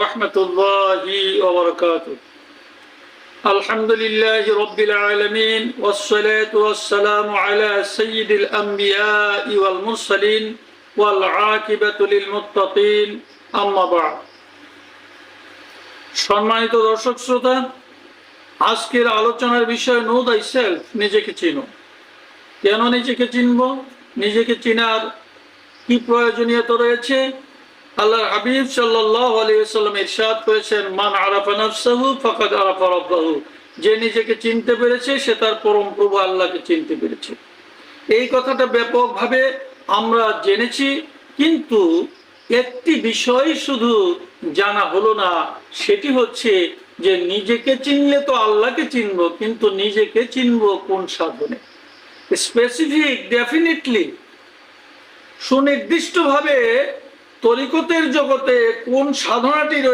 ورحمة الله وبركاته. الحمد لله رب العالمين والصلاة والسلام على سيد الأنبياء والمرسلين والعاقبة للمتقين أما بعد. সম্মানিত দর্শক শ্রোতা, আজকের আলোচনার বিষয় নো দাই সেলফ, নিজেকে চিনো। কেন নিজেকে চিনব? নিজেকে চিনার কি প্রয়োজনীয়তা রয়েছে? আল্লাহর হাবিব সাল্লাল্লাহু আলাইহি ওয়াসাল্লাম ইরশাদ করেছেন, মান আরাফা নাফসাহু ফাকাদ আরাফা রাব্বাহু। যে নিজেকে চিনতে পেরেছে সে তার পরম প্রভু আল্লাহকে চিনতে পেরেছে। এই কথাটা ব্যাপকভাবে আমরা জেনেছি, কিন্তু একটি বিষয় শুধু জানা হলো না, সেটি হচ্ছে যে নিজেকে চিনলে তো আল্লাহকে চিনব, কিন্তু নিজেকে চিনব কোন সাধনে? স্পেসিফিক, ডেফিনেটলি, সুনির্দিষ্টভাবে তরিকতের জগতে কোন সাধনাটি